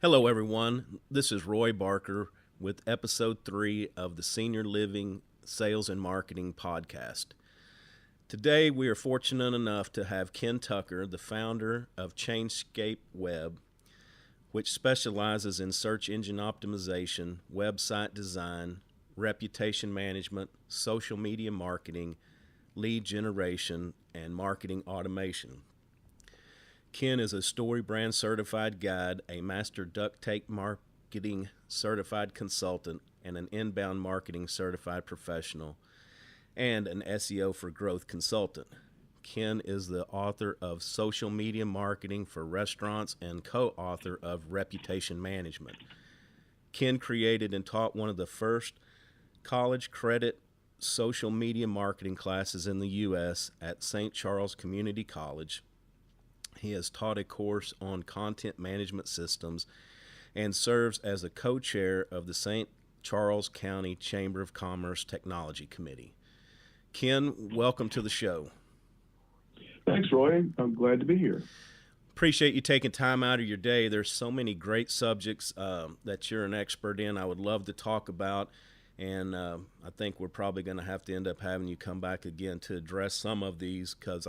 Hello, everyone. This is Roy Barker with episode 3 of the Senior Living Sales and Marketing Podcast. Today, we are fortunate enough to have Ken Tucker, the founder of Changescape Web, which specializes in search engine optimization, website design, reputation management, social media marketing, lead generation, and marketing automation. Ken is a StoryBrand certified guide, a master Duct marketing certified consultant, and an inbound marketing certified professional, and an SEO for growth consultant. Ken is the author of Social Media Marketing for Restaurants and co-author of Reputation Management. Ken created and taught one of the first college credit social media marketing classes in the U.S. at St. Charles Community College. He has taught a course on content management systems and serves as a co-chair of the St. Charles County Chamber of Commerce Technology Committee. Ken, welcome to the show. Thanks, Roy. I'm glad to be here. Appreciate you taking time out of your day. There's so many great subjects that you're an expert in. I would love to talk about, and I think we're probably going to have to end up having you come back again to address some of these, because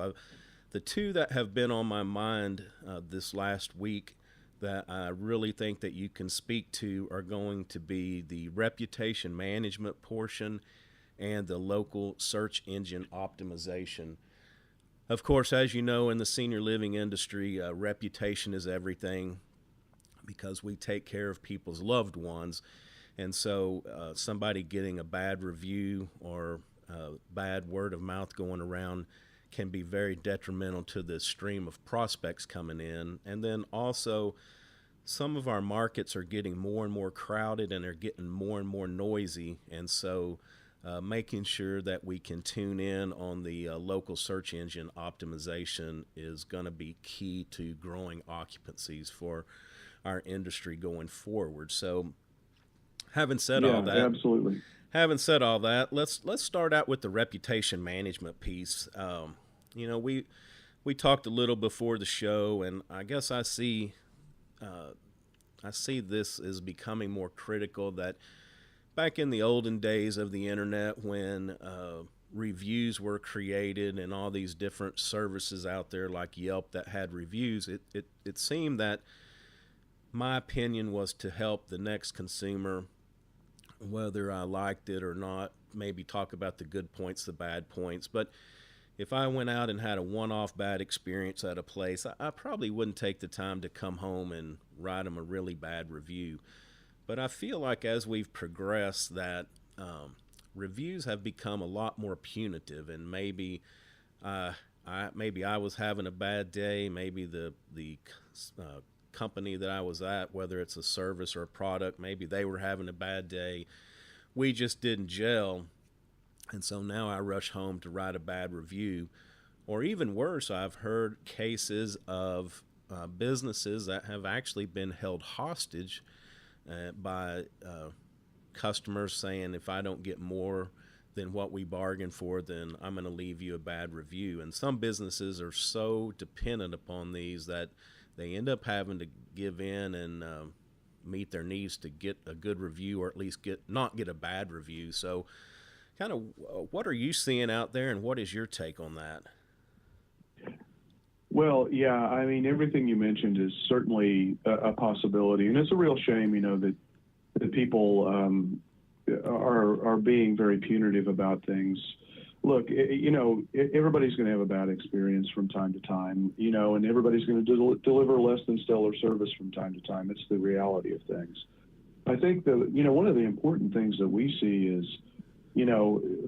the two that have been on my mind this last week that I really think that you can speak to are going to be the reputation management portion and the local search engine optimization. Of course, as you know, in the senior living industry, reputation is everything because we take care of people's loved ones. And so somebody getting a bad review or bad word of mouth going around can be very detrimental to the stream of prospects coming in. And then also, some of our markets are getting more and more crowded and they're getting more and more noisy. And so making sure that we can tune in on the local search engine optimization is going to be key to growing occupancies for our industry going forward. So having said all that, absolutely. Having said all that, let's start out with the reputation management piece. We talked a little before the show, and I guess I see this as becoming more critical. That back in the olden days of the internet, when reviews were created and all these different services out there like Yelp that had reviews, it seemed that my opinion was to help the next consumer, whether I liked it or not, maybe talk about the good points, the bad points. But if I went out and had a one-off bad experience at a place, I probably wouldn't take the time to come home and write them a really bad review. But I feel like as we've progressed that reviews have become a lot more punitive, and maybe I was having a bad day, maybe the company that I was at, whether it's a service or a product, maybe they were having a bad day. We just didn't gel. And so now I rush home to write a bad review. Or even worse, I've heard cases of businesses that have actually been held hostage by customers saying, if I don't get more than what we bargained for, then I'm going to leave you a bad review. And some businesses are so dependent upon these that they end up having to give in and meet their needs to get a good review, or at least not get a bad review. So kind of what are you seeing out there, and what is your take on that? Well, yeah, I mean, everything you mentioned is certainly a possibility, and it's a real shame, that people are being very punitive about things. Look, everybody's going to have a bad experience from time to time, and everybody's going to deliver less than stellar service from time to time. It's the reality of things. I think that, one of the important things that we see is,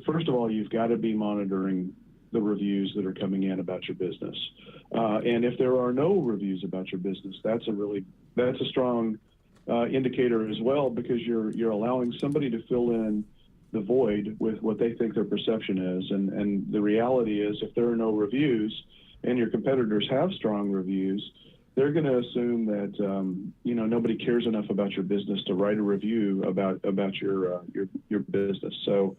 first of all, you've got to be monitoring the reviews that are coming in about your business. And if there are no reviews about your business, that's a strong indicator as well, because you're allowing somebody to fill in the void with what they think their perception is. And the reality is, if there are no reviews and your competitors have strong reviews, they're going to assume that nobody cares enough about your business to write a review about your business. So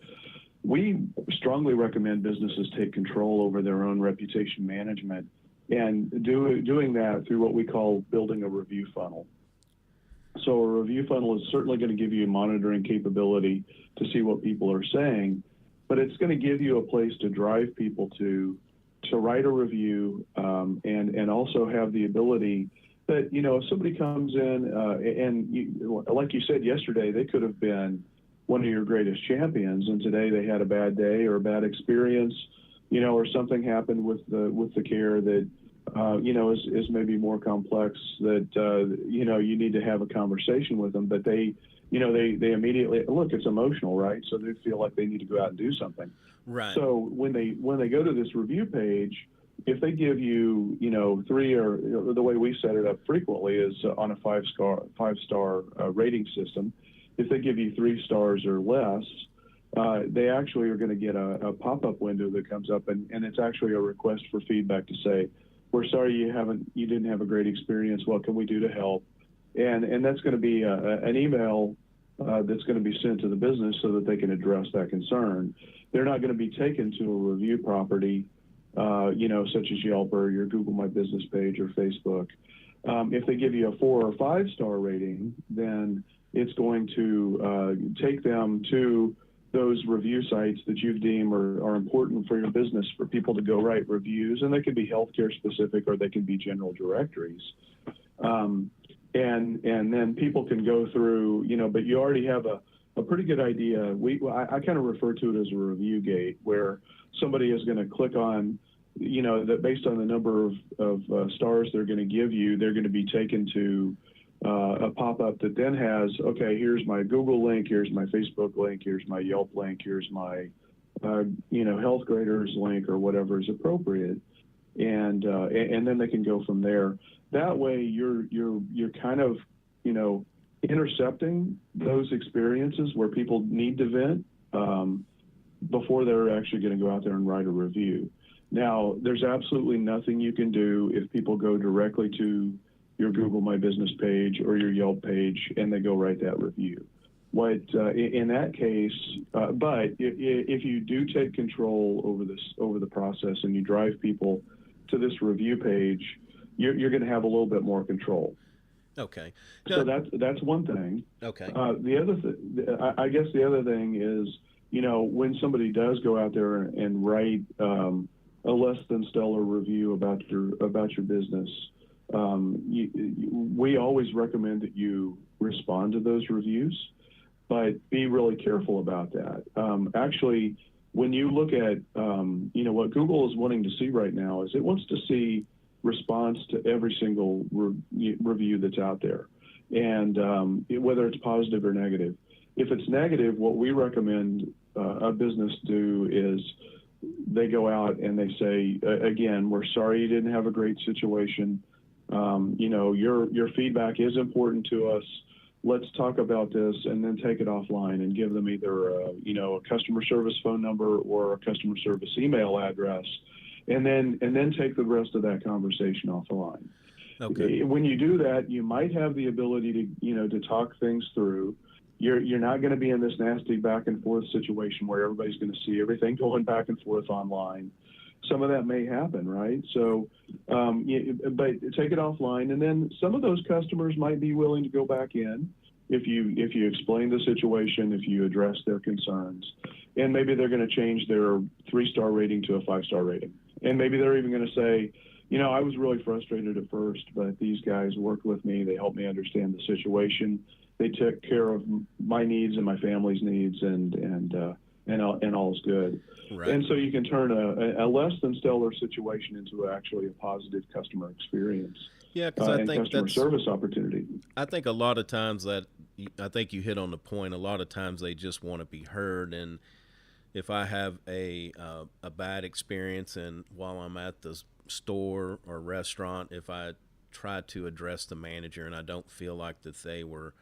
we strongly recommend businesses take control over their own reputation management, and doing that through what we call building a review funnel. So a review funnel is certainly going to give you monitoring capability to see what people are saying, but it's going to give you a place to drive people to write a review, and also have the ability that, if somebody comes in, like you said yesterday, they could have been one of your greatest champions, and today they had a bad day or a bad experience, or something happened with the care that is maybe more complex, that you need to have a conversation with them, but they immediately look, it's emotional, right? So they feel like they need to go out and do something. Right. So when they go to this review page, if they give you, three, or the way we set it up frequently is on a five-star rating system. If they give you 3 stars or less, they actually are going to get a pop-up window that comes up, and it's actually a request for feedback to say, we're sorry you didn't have a great experience. What can we do to help? And that's going to be an email that's going to be sent to the business so that they can address that concern. They're not going to be taken to a review property, such as Yelp or your Google My Business page or Facebook. If they give you a 4 or 5 star rating, then it's going to take them to those review sites that you deem are important for your business, for people to go write reviews, and they can be healthcare specific or they can be general directories. And then people can go through, but you already have a pretty good idea. I kind of refer to it as a review gate, where somebody is going to click on, that based on the number of stars they're going to give you, they're going to be taken to a pop-up that then has, okay, here's my Google link, here's my Facebook link, here's my Yelp link, here's my Health Graders link, or whatever is appropriate, and then they can go from there. That way, you're kind of intercepting those experiences where people need to vent before they're actually going to go out there and write a review. Now, there's absolutely nothing you can do if people go directly to your Google My Business page or your Yelp page and they go write that review. What in that case, but if you do take control over the process and you drive people to this review page, you're going to have a little bit more control. Okay. So that's one thing. Okay. The other I guess the other thing is, when somebody does go out there and write a less than stellar review about your business, we always recommend that you respond to those reviews, but be really careful about that. Actually, when you look at what Google is wanting to see right now is it wants to see response to every single review that's out there, and whether it's positive or negative. If it's negative, what we recommend a business do is they go out and they say, again, we're sorry you didn't have a great situation. Your feedback is important to us. Let's talk about this, and then take it offline and give them either a customer service phone number or a customer service email address, and then take the rest of that conversation offline. Okay. When you do that, you might have the ability to talk things through. You're not going to be in this nasty back and forth situation where everybody's going to see everything going back and forth online. Some of that may happen, right? So, but take it offline, and then some of those customers might be willing to go back in if you explain the situation, if you address their concerns, and maybe they're going to change their 3-star rating to a 5-star rating, and maybe they're even going to say, I was really frustrated at first, but these guys worked with me. They helped me understand the situation. They took care of my needs and my family's needs, and all's good. Right. And so you can turn a less than stellar situation into actually a positive customer experience. Yeah, because I think customer service opportunity. I think a lot of times I think you hit on the point. A lot of times they just want to be heard, and if I have a bad experience, and while I'm at the store or restaurant, if I try to address the manager and I don't feel like that they were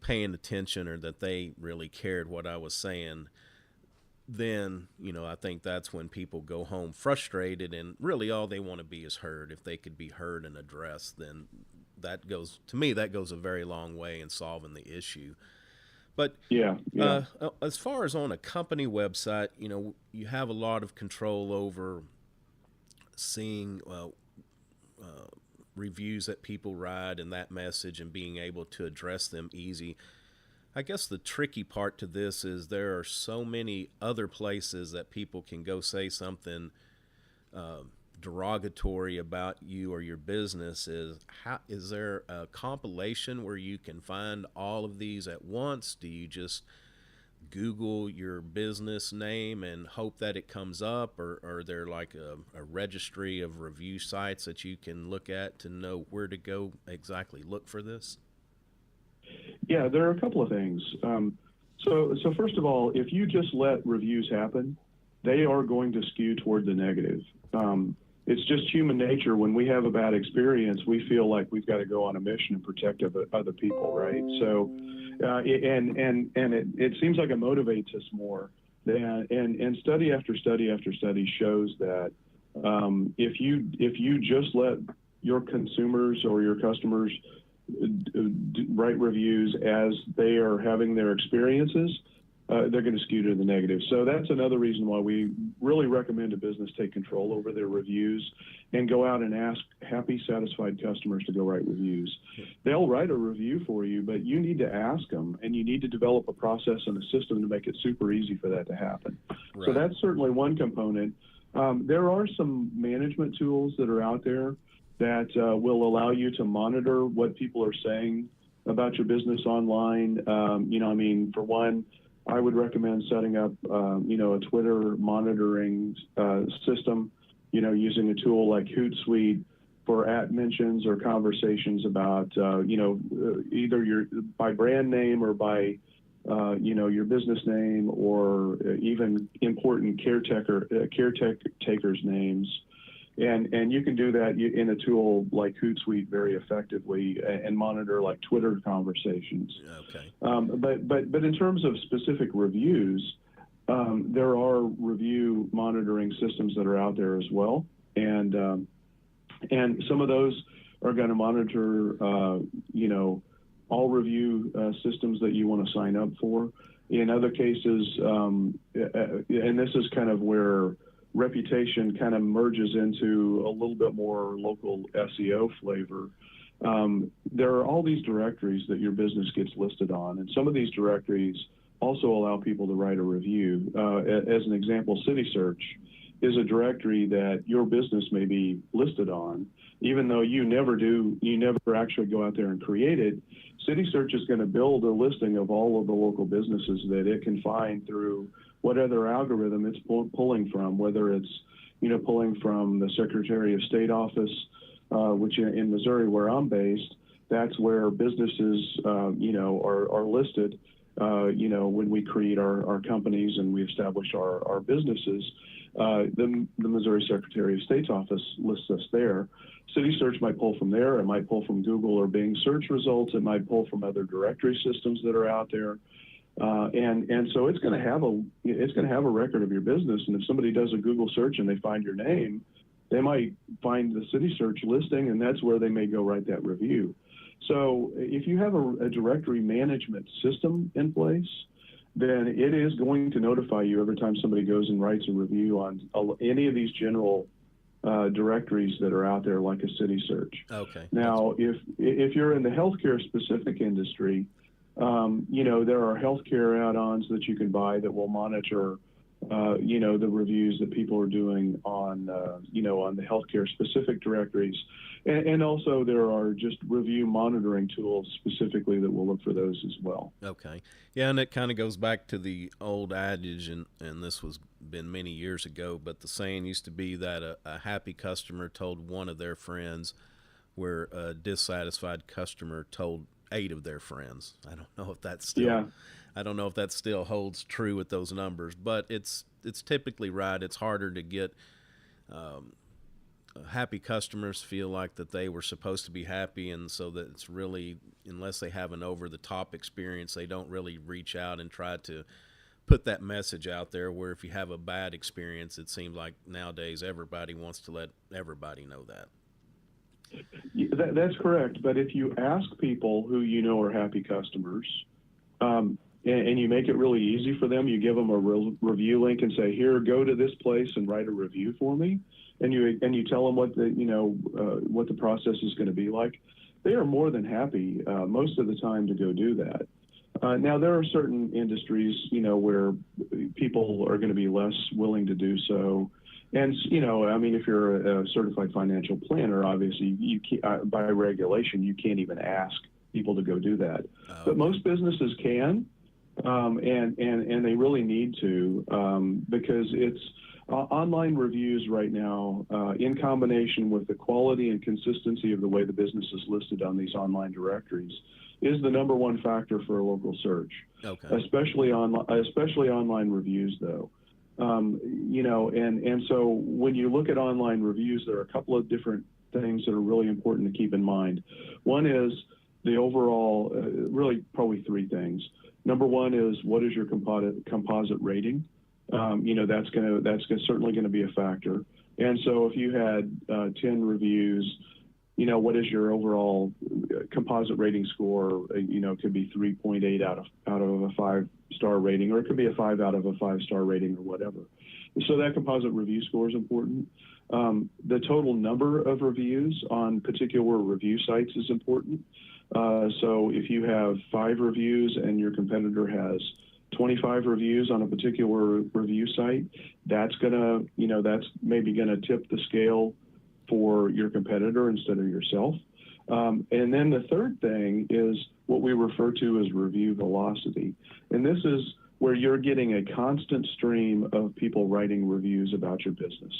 paying attention or that they really cared what I was saying, then I think that's when people go home frustrated, and really all they want to be is heard. If they could be heard and addressed, then that goes a very long way in solving the issue. But yeah. As far as on a company website, you have a lot of control over seeing reviews that people write and that message and being able to address them easy. I guess the tricky part to this is there are so many other places that people can go say something uh, derogatory about you or your business. Is there a compilation where you can find all of these at once? Do you just Google your business name and hope that it comes up, or are there like a registry of review sites that you can look at to know where to go exactly look for this? Yeah, there are a couple of things. So first of all, if you just let reviews happen, they are going to skew toward the negative. It's just human nature. When we have a bad experience, we feel like we've got to go on a mission and protect other people, right? So, it seems like it motivates us more. And study after study after study shows that if you just let your consumers or your customers write reviews as they are having their experiences, they're going to skew to the negative. So that's another reason why we really recommend a business take control over their reviews and go out and ask happy, satisfied customers to go write reviews. They'll write a review for you, but you need to ask them, and you need to develop a process and a system to make it super easy for that to happen. Right. So that's certainly one component. There are some management tools that are out there that will allow you to monitor what people are saying about your business online. For one, I would recommend setting up, a Twitter monitoring system, using a tool like Hootsuite for @mentions or conversations about, either by brand name or by, your business name, or even important caretakers' names. And you can do that in a tool like Hootsuite very effectively and monitor like Twitter conversations. Okay. But in terms of specific reviews, there are review monitoring systems that are out there as well, and some of those are going to monitor all review systems that you want to sign up for. In other cases, and this is kind of where reputation kind of merges into a little bit more local SEO flavor. There are all these directories that your business gets listed on, and some of these directories also allow people to write a review. As an example, City Search is a directory that your business may be listed on, even though you never actually go out there and create it. City Search is going to build a listing of all of the local businesses that it can find through whatever algorithm it's pulling from, whether it's pulling from the Secretary of State office, which in Missouri, where I'm based, that's where businesses are listed. When we create our companies and we establish our businesses, the Missouri Secretary of State's office lists us there. City Search might pull from there. It might pull from Google or Bing search results. It might pull from other directory systems that are out there. And so it's going to have a record of your business. And if somebody does a Google search and they find your name, they might find the City Search listing, and that's where they may go write that review. So if you have a directory management system in place, then it is going to notify you every time somebody goes and writes a review on any of these general directories that are out there, like a City Search. Okay. Now, if you're in the healthcare specific industry, there are healthcare add-ons that you can buy that will monitor, the reviews that people are doing on the healthcare specific directories. And also there are just review monitoring tools specifically that will look for those as well. Okay. Yeah, and it kind of goes back to the old adage, and this was been many years ago, but the saying used to be that a happy customer told one of their friends, where a dissatisfied customer told 8 of their friends. I don't know if that's still I don't know if that still holds true with those numbers, but it's typically right. It's harder to get happy customers feel like that they were supposed to be happy, and so that it's really, unless they have an over-the-top experience, they don't really reach out and try to put that message out there, where if you have a bad experience, it seems like nowadays everybody wants to let everybody know that. That's correct. But if you ask people who are happy customers, and you make it really easy for them, you give them a review link and say, here, go to this place and write a review for me. and you tell them what the process is going to be like, they are more than happy most of the time to go do that. Now, there are certain industries, where people are going to be less willing to do so. And, I mean, if you're a certified financial planner, obviously, you can't, by regulation, you can't even ask people to go do that. But most businesses can, and they really need to, because it's online reviews right now, in combination with the quality and consistency of the way the business is listed on these online directories, is the number one factor for a local search. Okay. Especially online reviews, though. And so when you look at online reviews, there are a couple of different things that are really important to keep in mind. One is the overall, really probably three things. Number one is, what is your composite rating? That's certainly going to be a factor. And so if you had 10 reviews, what is your overall composite rating score? It could be 3.8 out of a 5-star rating, or it could be a 5 out of a 5-star rating, or whatever. So that composite review score is important. The total number of reviews on particular review sites is important. So if you have 5 reviews and your competitor has 25 reviews on a particular review site, that's maybe gonna tip the scale for your competitor instead of yourself. And then the third thing is what we refer to as review velocity. And this is where you're getting a constant stream of people writing reviews about your business.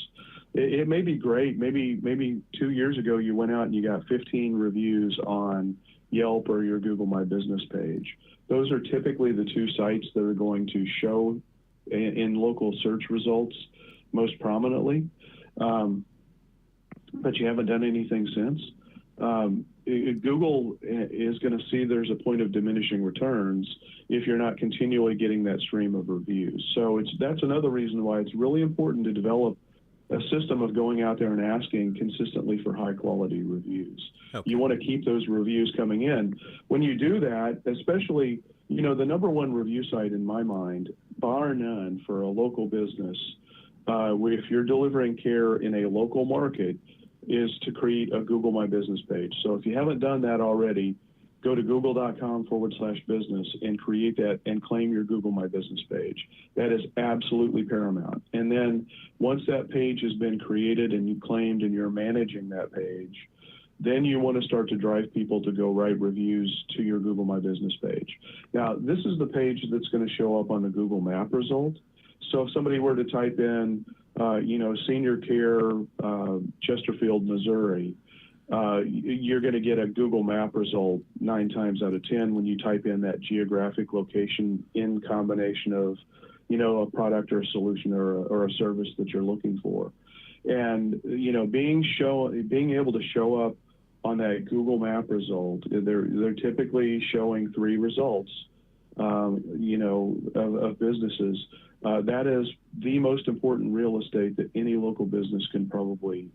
It may be great. Maybe 2 years ago you went out and you got 15 reviews on Yelp or your Google My Business page. Those are typically the 2 sites that are going to show in local search results most prominently. But you haven't done anything since. Google is going to see there's a point of diminishing returns if you're not continually getting that stream of reviews. So that's another reason why it's really important to develop a system of going out there and asking consistently for high quality reviews. Okay. You want to keep those reviews coming in. When you do that, especially, the number one review site in my mind, bar none, for a local business, if you're delivering care in a local market, is to create a Google My Business page. So if you haven't done that already, go to google.com/business and create that and claim your Google My Business page. That is absolutely paramount. And then once that page has been created and you claimed and you're managing that page, then you want to start to drive people to go write reviews to your Google My Business page. Now, this is the page that's going to show up on the Google Map result. So if somebody were to type in, senior care, Chesterfield, Missouri, you're going to get a Google Map result 9 times out of 10 when you type in that geographic location in combination of, a product or a solution or a service that you're looking for. And, being able to show up on that Google Map result, they're typically showing 3 results, of businesses. That is the most important real estate that any local business can probably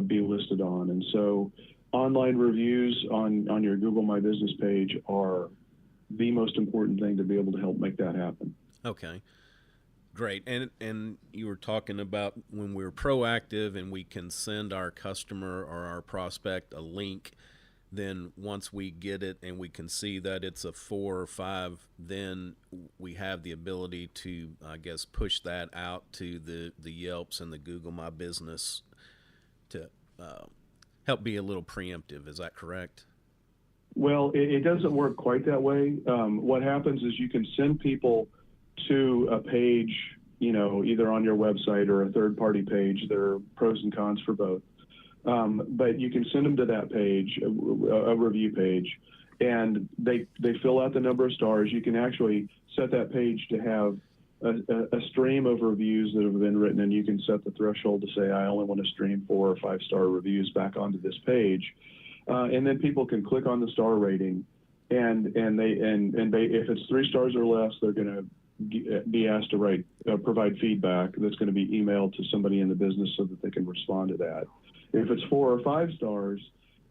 be listed on. And so online reviews on your Google My Business page are the most important thing to be able to help make that happen. Okay, great. And you were talking about when we're proactive and we can send our customer or our prospect a link, then once we get it and we can see that it's a 4 or 5, then we have the ability to, I guess, push that out to the Yelps and the Google My Business to help be a little preemptive. Is that correct? Well, it doesn't work quite that way. What happens is you can send people to a page, either on your website or a third-party page. There are pros and cons for both. But you can send them to that page, a review page, and they fill out the number of stars. You can actually set that page to have a stream of reviews that have been written, and you can set the threshold to say, I only want to stream 4 or 5-star reviews back onto this page. And then people can click on the star rating, and if it's 3 stars or less, they're going to be asked to provide feedback that's going to be emailed to somebody in the business so that they can respond to that. If it's 4 or 5 stars,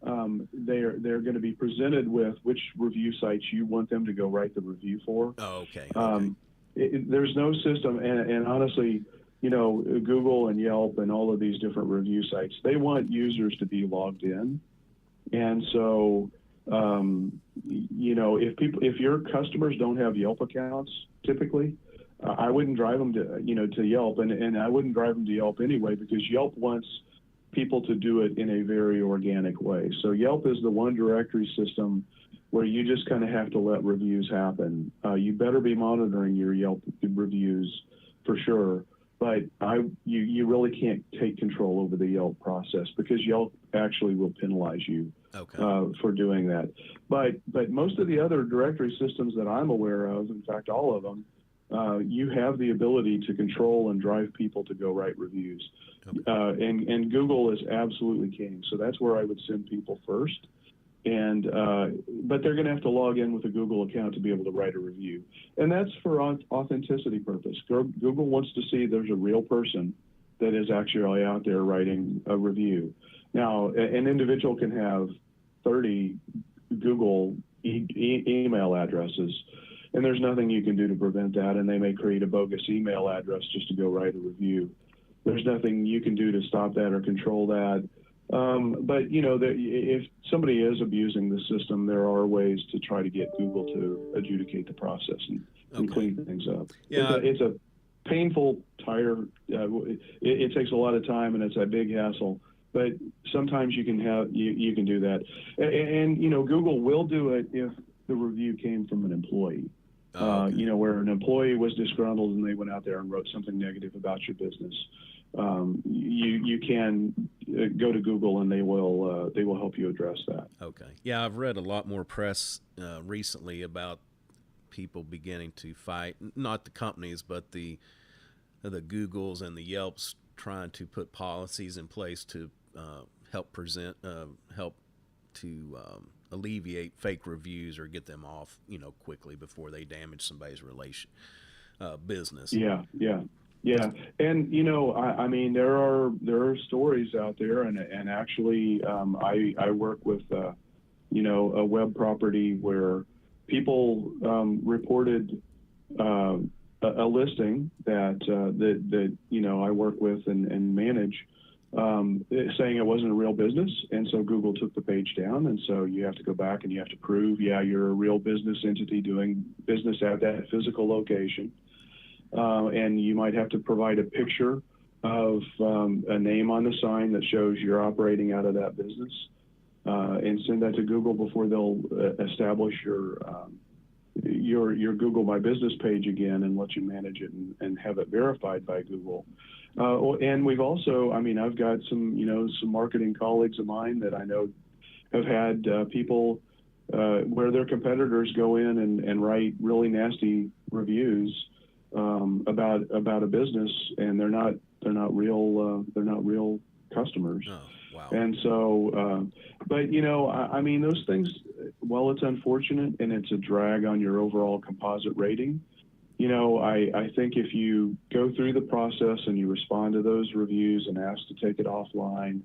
they're going to be presented with which review sites you want them to go write the review for. Oh, okay. There's no system, and honestly, Google and Yelp and all of these different review sites, they want users to be logged in. And so, if your customers don't have Yelp accounts, typically, I wouldn't drive them to Yelp, and I wouldn't drive them to Yelp anyway, because Yelp wants people to do it in a very organic way. So Yelp is the one directory system where you just kind of have to let reviews happen. You better be monitoring your Yelp reviews for sure, but you really can't take control over the Yelp process, because Yelp actually will penalize you for doing that. But most of the other directory systems that I'm aware of, in fact, all of them, you have the ability to control and drive people to go write reviews. And Google is absolutely king. So that's where I would send people first. And but they're going to have to log in with a Google account to be able to write a review. And that's for authenticity purpose. Google wants to see there's a real person that is actually out there writing a review. Now, an individual can have 30 Google email addresses, and there's nothing you can do to prevent that, and they may create a bogus email address just to go write a review. There's nothing you can do to stop that or control that. But if somebody is abusing the system, there are ways to try to get Google to adjudicate the process and clean things up. Yeah. It's a painful, it takes a lot of time, and it's a big hassle. But sometimes you can do that, and Google will do it if the review came from an employee. Where an employee was disgruntled and they went out there and wrote something negative about your business. You can go to Google, and they will help you address that. Okay. Yeah, I've read a lot more press recently about people beginning to fight, not the companies, but the Googles and the Yelps, trying to put policies in place to help to alleviate fake reviews or get them off, quickly before they damage somebody's business. Yeah. And I mean, there are stories out there, and actually, I work with a web property where people reported a listing that I work with and manage, saying it wasn't a real business, and so Google took the page down, and so you have to go back and you have to prove, you're a real business entity doing business at that physical location, and you might have to provide a picture of a name on the sign that shows you're operating out of that business, and send that to Google before they'll establish your Google My Business page again and let you manage it and have it verified by Google. And we've also, I've got some marketing colleagues of mine that I know have had people where their competitors go in and write really nasty reviews about a business, and they're not real customers. Oh, wow. And so, but those things, while it's unfortunate and it's a drag on your overall composite rating, I think if you go through the process and you respond to those reviews and ask to take it offline,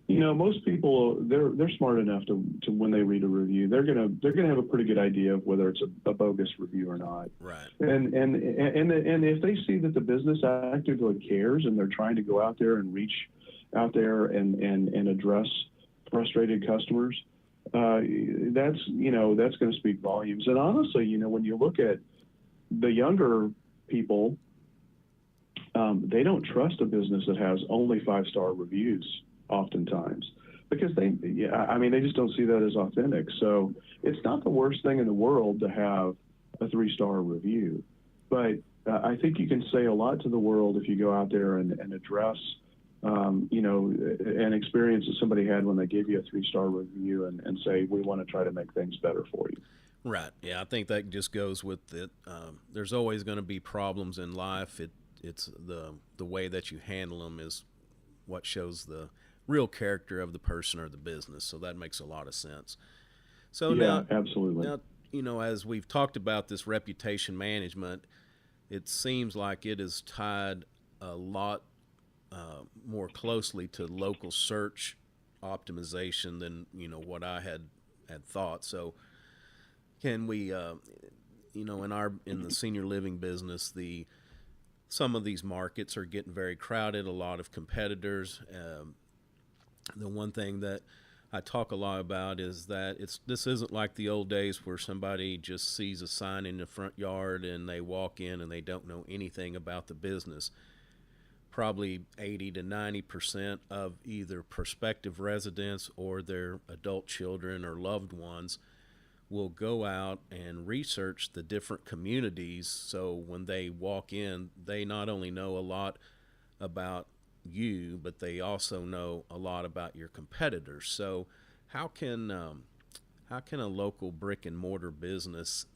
most people, they're smart enough to when they read a review, they're gonna have a pretty good idea of whether it's a bogus review or not. Right. And if they see that the business actively cares and they're trying to go out there and reach out there and address frustrated customers, that's going to speak volumes. And honestly, when you look at the younger people, they don't trust a business that has only 5-star reviews oftentimes, because they just don't see that as authentic. So it's not the worst thing in the world to have a 3-star review, but I think you can say a lot to the world if you go out there and address an experience that somebody had when they gave you a 3-star review and say, we want to try to make things better for you. Right. Yeah, I think that just goes with it. There's always going to be problems in life. It's the way that you handle them is what shows the real character of the person or the business. So that makes a lot of sense. So yeah, absolutely. Now, as we've talked about this reputation management, it seems like it is tied a lot more closely to local search optimization than what I had thought. So can we in the senior living business, the some of these markets are getting very crowded, a lot of competitors. The one thing that I talk a lot about is that this isn't like the old days where somebody just sees a sign in the front yard and they walk in and they don't know anything about the business. Probably 80 to 90% of either prospective residents or their adult children or loved ones will go out and research the different communities. So when they walk in, they not only know a lot about you, but they also know a lot about your competitors. So how can a local brick and mortar business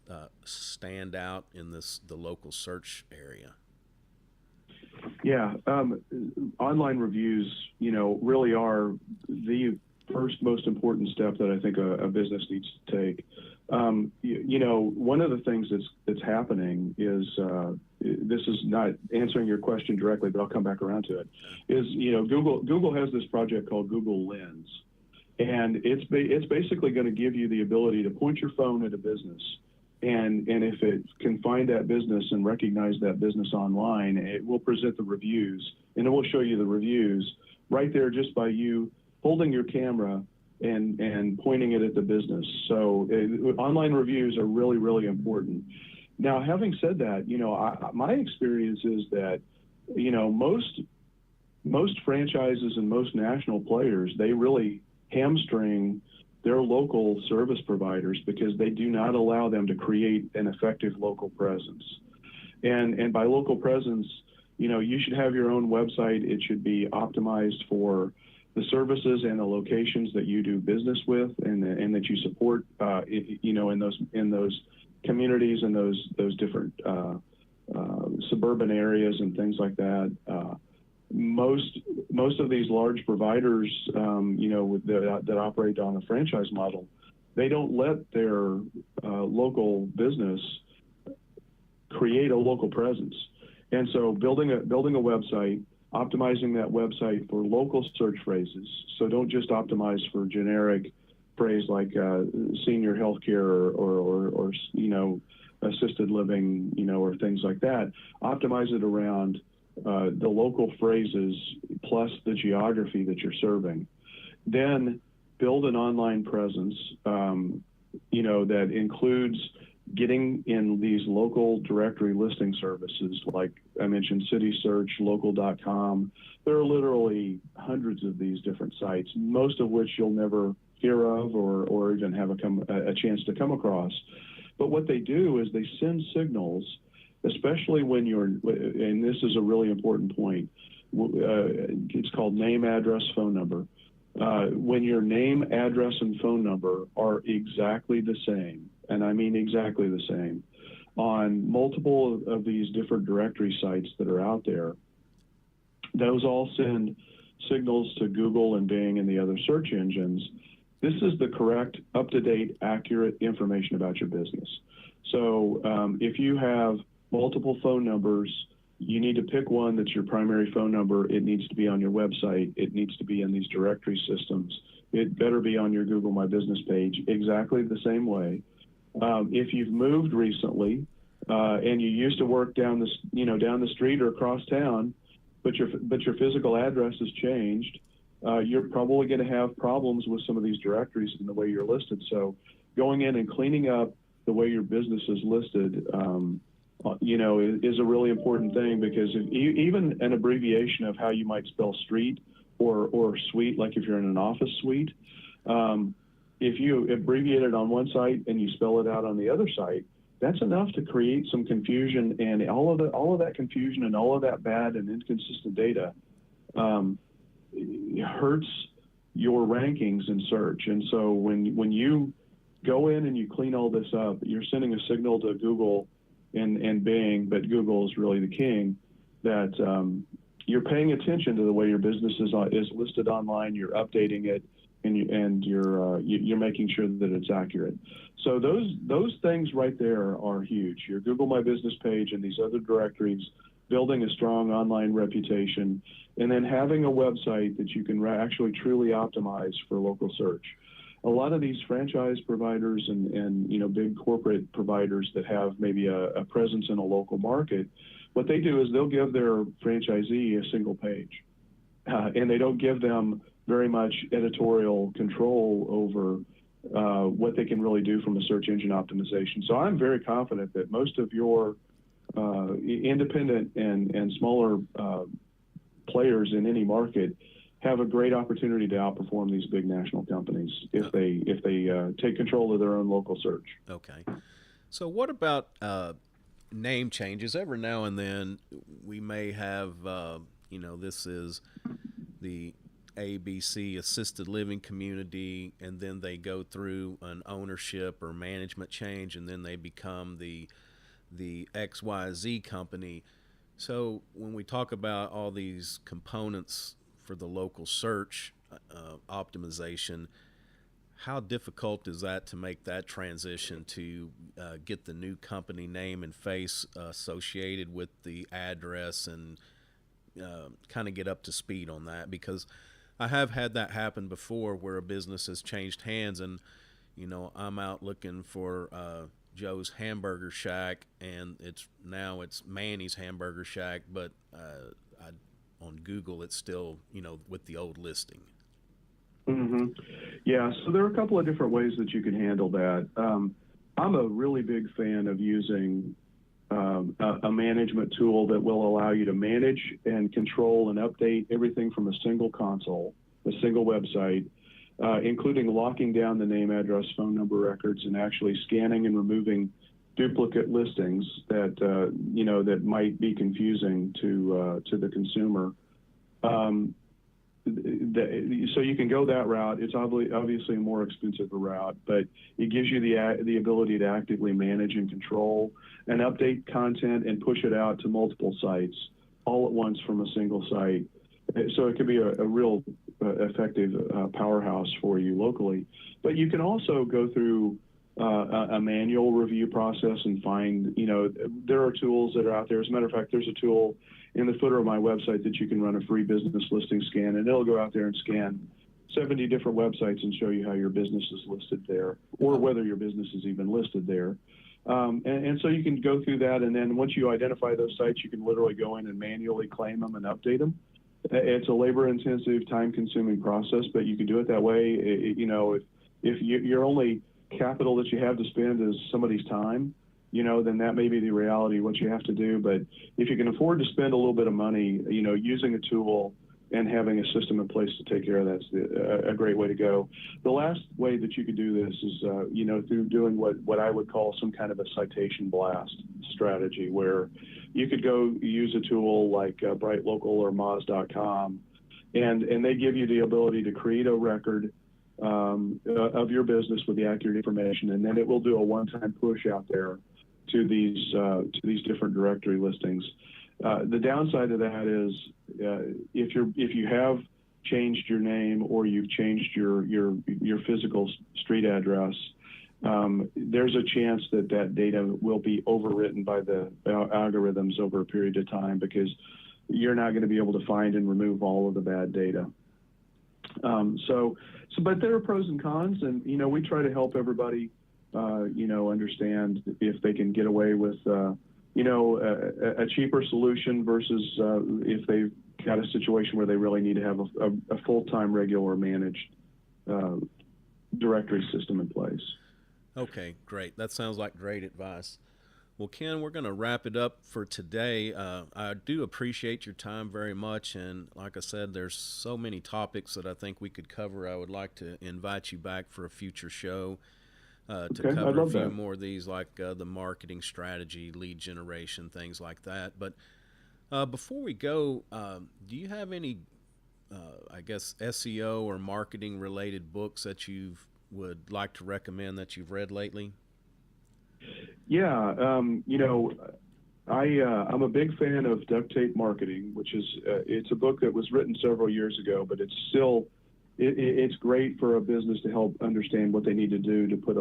stand out in the local search area? Yeah, online reviews, really are the first most important step that I think a business needs to take. One of the things that's happening is this is not answering your question directly, but I'll come back around to it. Is Google has this project called Google Lens, and it's basically going to give you the ability to point your phone at a business. And if it can find that business and recognize that business online, it will present the reviews, and it will show you the reviews right there just by you holding your camera and pointing it at the business. So online reviews are really, really important. Now, having said that, my experience is that, most franchises and most national players, they really hamstring their local service providers because they do not allow them to create an effective local presence. And by local presence, you should have your own website. It should be optimized for the services and the locations that you do business with and that you support, in those communities and those different suburban areas and things like that. Most of these large providers, that operate on a franchise model, they don't let their local business create a local presence. And so building a website, optimizing that website for local search phrases. So don't just optimize for generic phrase like senior healthcare or assisted living, or things like that. Optimize it around the local phrases plus the geography that you're serving. Then build an online presence, that includes getting in these local directory listing services, like I mentioned, City Search, local.com. There are literally hundreds of these different sites, most of which you'll never hear of or even have a chance to come across. But what they do is they send signals, especially when and this is a really important point, it's called name, address, phone number. When your name, address, and phone number are exactly the same, and I mean exactly the same, on multiple of these different directory sites that are out there, those all send signals to Google and Bing and the other search engines. This is the correct, up-to-date, accurate information about your business. So if you have multiple phone numbers, you need to pick one that's your primary phone number. It needs to be on your website. It needs to be in these directory systems. It better be on your Google My Business page exactly the same way. If you've moved recently and you used to work down the street or across town, but your physical address has changed, you're probably going to have problems with some of these directories and the way you're listed. So going in and cleaning up the way your business is listed, is a really important thing, because even an abbreviation of how you might spell street or suite, like if you're in an office suite, if you abbreviate it on one site and you spell it out on the other site, that's enough to create some confusion, and all of that confusion and all of that bad and inconsistent data hurts your rankings in search. And so when you go in and you clean all this up, you're sending a signal to Google and Bing, but Google is really the king, that you're paying attention to the way your business is listed online. You're updating it, and you're making sure that it's accurate. So those things right there are huge. Your Google My Business page and these other directories, building a strong online reputation, and then having a website that you can actually truly optimize for local search. A lot of these franchise providers and big corporate providers that have maybe a presence in a local market what they do is they'll give their franchisee a single page, and they don't give them very much editorial control over what they can really do from a search engine optimization. So I'm very confident that most of your independent and smaller players in any market have a great opportunity to outperform these big national companies if they take control of their own local search. Okay. So what about name changes? Every now and then we may have, this is the ABC assisted living community, and then they go through an ownership or management change, and then they become the XYZ company. So when we talk about all these components for the local search optimization, how difficult is that to make that transition to get the new company name and face associated with the address and kind of get up to speed on that? Because I have had that happen before where a business has changed hands, and I'm out looking for Joe's Hamburger Shack, and it's Manny's Hamburger Shack, but on Google it's still with the old listing. Mm-hmm. Yeah, so there are a couple of different ways that you can handle that. I'm a really big fan of using a management tool that will allow you to manage and control and update everything from a single console, a single website, including locking down the name, address, phone number records, and actually scanning and removing duplicate listings that that might be confusing to the consumer. So you can go that route. It's obviously a more expensive route, but it gives you the ability to actively manage and control and update content and push it out to multiple sites all at once from a single site. So it could be a real effective powerhouse for you locally. But you can also go through a manual review process and find, there are tools that are out there. As a matter of fact, there's a tool in the footer of my website that you can run a free business listing scan, and it'll go out there and scan 70 different websites and show you how your business is listed there, or whether your business is even listed there. And so you can go through that, and then once you identify those sites, you can literally go in and manually claim them and update them. It's a labor-intensive, time-consuming process, but you can do it that way. If your only capital that you have to spend is somebody's time, then that may be the reality of what you have to do. But if you can afford to spend a little bit of money, using a tool and having a system in place to take care of that's a great way to go. The last way that you could do this is, through doing what I would call some kind of a citation blast strategy, where you could go use a tool like BrightLocal or Moz.com, and they give you the ability to create a record of your business with the accurate information, and then it will do a one-time push out there to these different directory listings. The downside of that is if you have changed your name or you've changed your physical street address, there's a chance that data will be overwritten by the algorithms over a period of time, because you're not going to be able to find and remove all of the bad data. But there are pros and cons, and we try to help everybody understand if they can get away with a cheaper solution versus if they've got a situation where they really need to have a full-time, regular managed directory system in place. Okay, great. That sounds like great advice. Well, Ken, we're going to wrap it up for today. I do appreciate your time very much, and like I said, there's so many topics that I think we could cover. I would like to invite you back for a future show to cover a few more of these, like the marketing strategy, lead generation, things like that. But before we go, do you have any, SEO or marketing related books that you would like to recommend that you've read lately? Yeah, I'm a big fan of Duct Tape Marketing, which is it's a book that was written several years ago, but it's still it's great for a business to help understand what they need to do to put a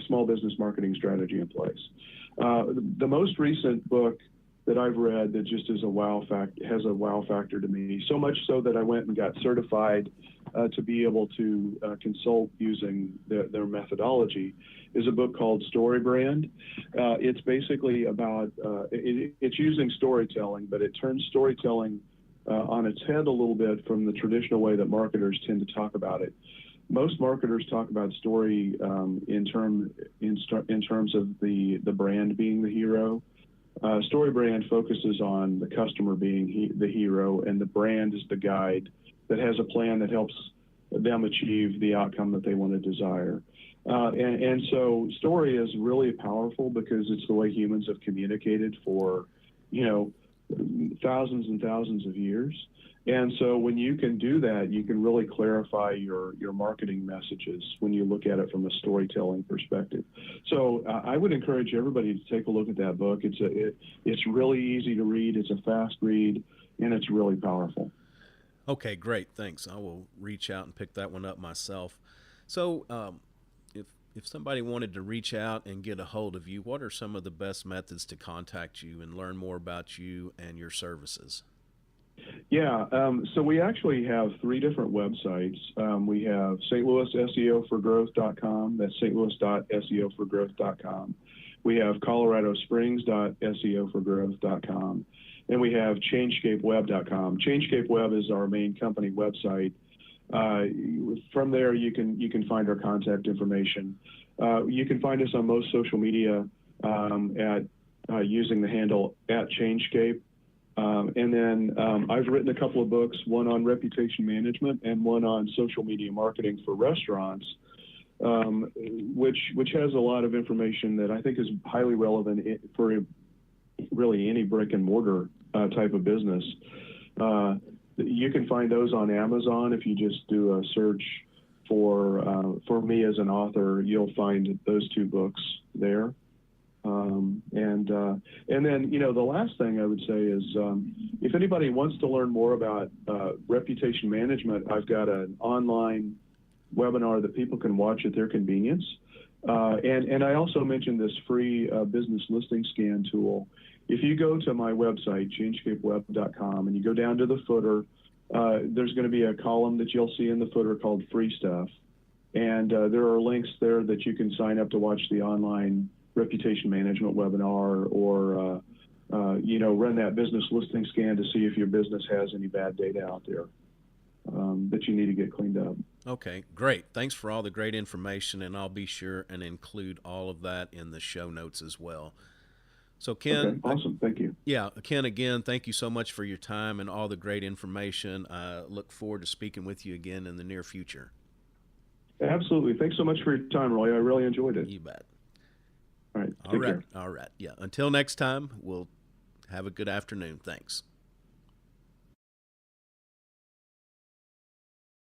small business marketing strategy in place. The most recent book that I've read that just is has a wow factor to me. So much so that I went and got certified to be able to consult using their methodology. Is a book called StoryBrand. It's basically about it's using storytelling, but it turns storytelling on its head a little bit from the traditional way that marketers tend to talk about it. Most marketers talk about story in terms of the brand being the hero. StoryBrand focuses on the customer being the hero, and the brand is the guide that has a plan that helps them achieve the outcome that they want to desire. And so story is really powerful because it's the way humans have communicated for, thousands and thousands of years. And so when you can do that, you can really clarify your marketing messages when you look at it from a storytelling perspective. So I would encourage everybody to take a look at that book. It's really easy to read. It's a fast read, and it's really powerful. Okay, great. Thanks. I will reach out and pick that one up myself. So if somebody wanted to reach out and get a hold of you, what are some of the best methods to contact you and learn more about you and your services? Yeah, so we actually have 3 different websites. We have St. Louis SEOforgrowth.com. That's stlouis.seoforgrowth.com. We have coloradosprings.seoforgrowth.com. And we have changescapeweb.com. Changescapeweb is our main company website. From there, you can find our contact information. You can find us on most social media at using the handle @Changescape. And then I've written a couple of books, one on reputation management and one on social media marketing for restaurants, which has a lot of information that I think is highly relevant for really any brick and mortar type of business. You can find those on Amazon. If you just do a search for me as an author, you'll find those 2 books there. And then, the last thing I would say is if anybody wants to learn more about reputation management, I've got an online webinar that people can watch at their convenience. And I also mentioned this free business listing scan tool. If you go to my website, changescapeweb.com, and you go down to the footer, there's going to be a column that you'll see in the footer called Free Stuff. And there are links there that you can sign up to watch the online reputation management webinar or, run that business listing scan to see if your business has any bad data out there that you need to get cleaned up. Okay, great. Thanks for all the great information, and I'll be sure and include all of that in the show notes as well. So, Ken. Okay, awesome. Thank you. Yeah, Ken, again, thank you so much for your time and all the great information. I look forward to speaking with you again in the near future. Absolutely. Thanks so much for your time, Roy. I really enjoyed it. You bet. All right. All right. Yeah. Until next time, we'll have a good afternoon. Thanks.